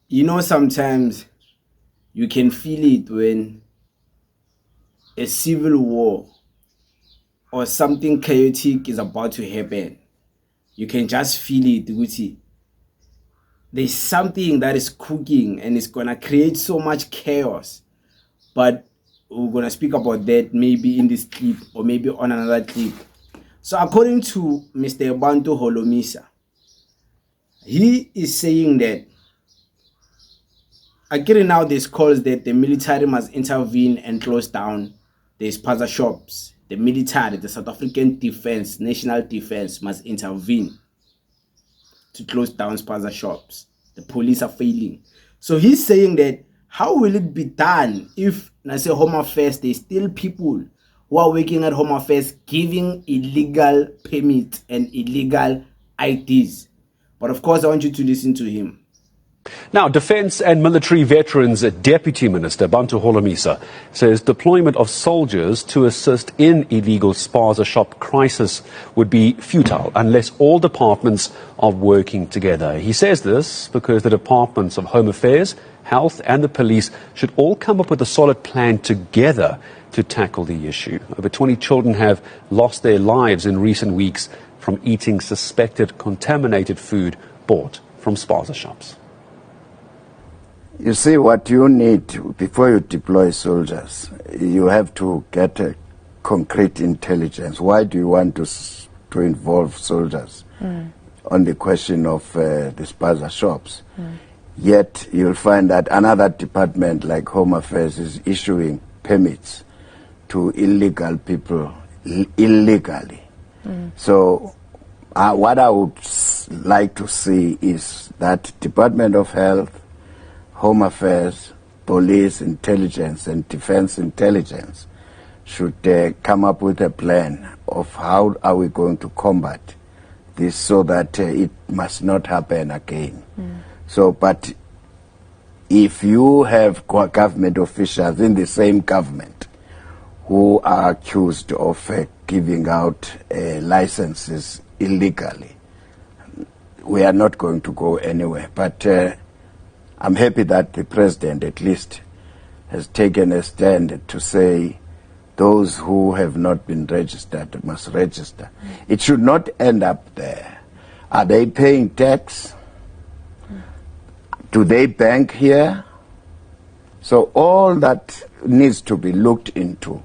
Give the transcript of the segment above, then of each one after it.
Sometimes you can feel it when a civil war or something chaotic is about to happen. You can just feel it, Gucci. There's something that is cooking and it's gonna create so much chaos. But we're gonna speak about that maybe in this clip or maybe on another clip. So according to Mr. Bantu Holomisa, he is saying that again now there's calls that the military must intervene and close down the Spaza shops. The military, the South African defense, national defense must intervene to close down Spaza shops. The police are failing. So he's saying that how will it be done if, I say Home Affairs, there's still people who are working at Home Affairs giving illegal permits and illegal IDs. But of course, I want you to listen to him. Now, Defence and Military Veterans Deputy Minister Bantu Holomisa says deployment of soldiers to assist in illegal Spaza shop crisis would be futile unless all departments are working together. He says this because the departments of Home Affairs, Health and the police should all come up with a solid plan together to tackle the issue. Over 20 children have lost their lives in recent weeks from eating suspected contaminated food bought from Spaza shops. You see, what you need before you deploy soldiers, you have to get a concrete intelligence. Why do you want to involve soldiers on the question of the Spaza shops? Yet you'll find that another department like Home Affairs is issuing permits to illegal people illegally. So what I would like to see is that Department of Health, Home Affairs, Police Intelligence and Defense Intelligence should come up with a plan of how are we going to combat this so that it must not happen again. So, but if you have government officials in the same government who are accused of giving out licenses illegally, we are not going to go anywhere. But I'm happy that the president at least has taken a stand to say those who have not been registered must register. It should not end up there. Are they paying tax? Do they bank here? So all that needs to be looked into.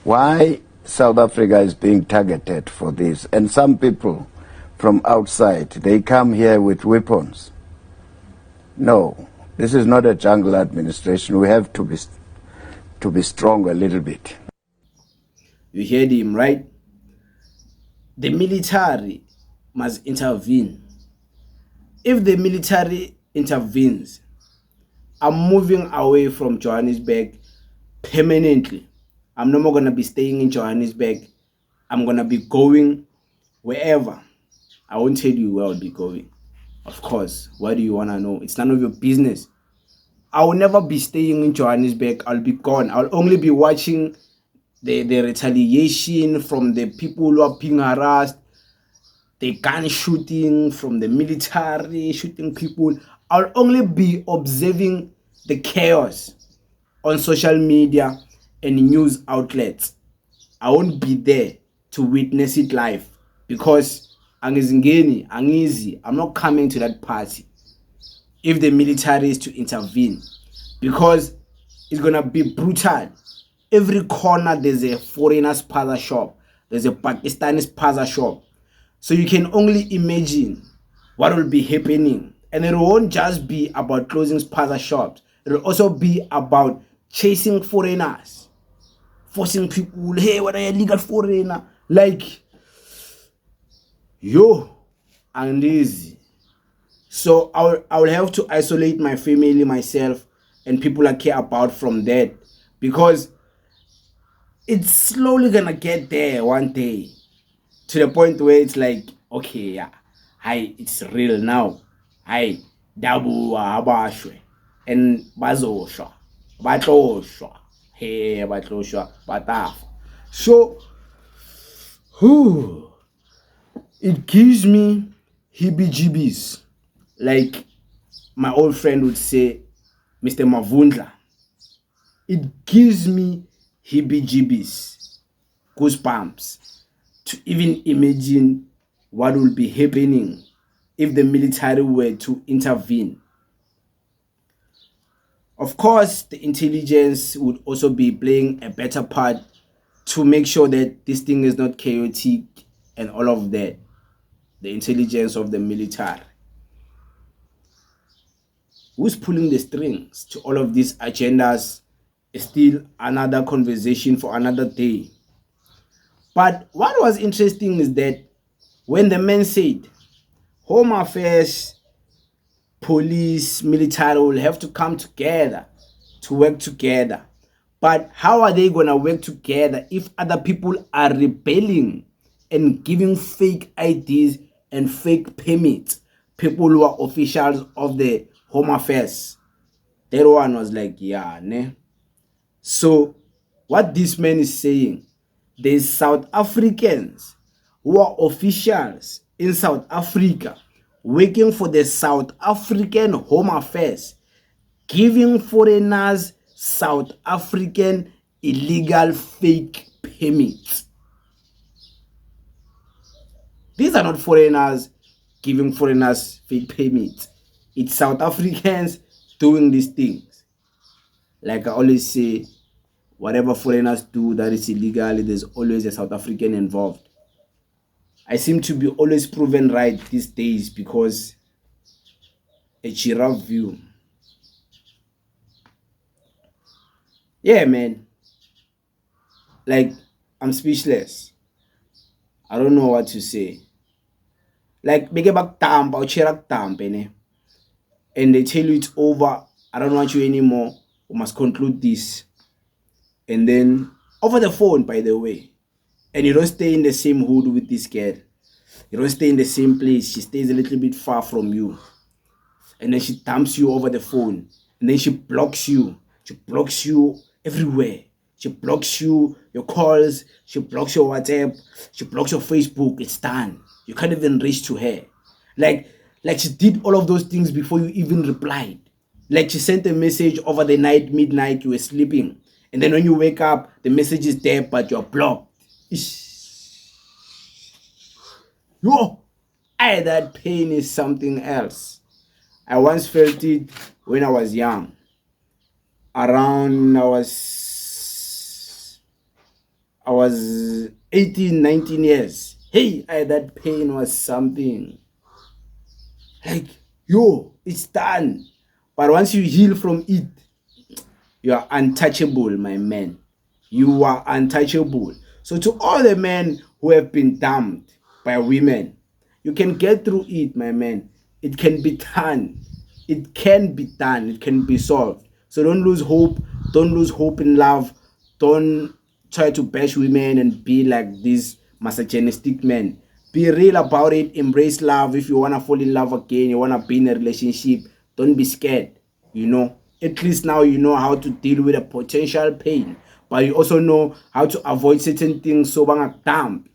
Why South Africa is being targeted for this. And some people from outside, they come here with weapons. No, this is not a jungle administration. We have to be strong a little bit. You heard him, right? The military must intervene. If the military intervenes, I'm moving away from Johannesburg permanently. I'm no more going to be staying in Johannesburg. I'm going to be going wherever. I won't tell you where I'll be going. Of course, why do you want to know? It's none of your business. I will never be staying in Johannesburg. I'll be gone. I'll only be watching the retaliation from the people who are being harassed, the gun shooting from the military, shooting people. I'll only be observing the chaos on social media and news outlets. I won't be there to witness it live because I'm not coming to that party if the military is to intervene, because it's gonna be brutal. Every corner there's a foreigner Spaza shop, there's a Pakistani Spaza shop. So you can only imagine what will be happening. And it won't just be about closing Spaza shops. It will also be about chasing foreigners, forcing people, hey, what are you, illegal foreigner? Like, yo, and easy. So I will have to isolate my family, myself, and people I care about from that, because it's slowly gonna get there one day to the point where it's like, okay, yeah, hi, it's real now. Hi, dabu abashwe and bazosha, batosha, hey, batosha, bataf. So, it gives me heebie-jeebies. Like, my old friend would say, Mr. Mavundla, it gives me heebie-jeebies, goosebumps, to even imagine what will be happening if the military were to intervene. Of course, the intelligence would also be playing a better part to make sure that this thing is not chaotic and all of that. The intelligence of the military. Who's pulling the strings to all of these agendas is still another conversation for another day. But what was interesting is that when the men said Home Affairs, police, military will have to come together to work together. But how are they going to work together if other people are rebelling and giving fake IDs and fake permits? People who are officials of the Home Affairs. That one was like, yeah, ne? So what this man is saying, there's South Africans who are officials in South Africa working for the South African Home Affairs, giving foreigners South African illegal fake permits. These are not foreigners giving foreigners fake permits. It's South Africans doing these things. Like I always say, whatever foreigners do that is illegal, there's always a South African involved. I seem to be always proven right these days because a giraffe view. Yeah, man. Like, I'm speechless. I don't know what to say. Like, beke baktampa, uchera kutampe, ne? And they tell you it's over. I don't want you anymore. We must conclude this. And then, over the phone, by the way. And you don't stay in the same hood with this girl. You don't stay in the same place. She stays a little bit far from you. And then she dumps you over the phone. And then she blocks you. She blocks you everywhere. She blocks you, your calls. She blocks your WhatsApp. She blocks your Facebook. It's done. You can't even reach to her. Like she did all of those things before you even replied. Like she sent a message over the night, midnight, you were sleeping. And then when you wake up, the message is there, but you're blocked. Yo, that pain is something else. I once felt it when I was young. Around I was 18, 19 years. Hey, that pain was something. Like, yo, it's done. But once you heal from it, you are untouchable, my man. You are untouchable. So to all the men who have been dumped by women, you can get through it, my man. It can be done. It can be done. It can be solved. So don't lose hope. Don't lose hope in love. Don't try to bash women and be like these misogynistic men. Be real about it. Embrace love. If you want to fall in love again, you want to be in a relationship, don't be scared. You know, at least now you know how to deal with a potential pain. But you also know how to avoid certain things so bang dump.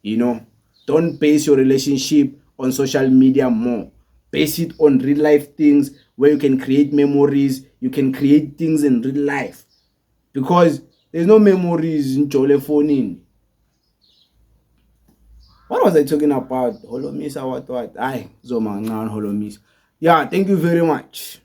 You know, don't base your relationship on social media more. Base it on real life things where you can create memories. You can create things in real life. Because there's no memories in Jole phone. What was I talking about? Holomisa, what? Aye, Zoma, Holomisa. Yeah, thank you very much.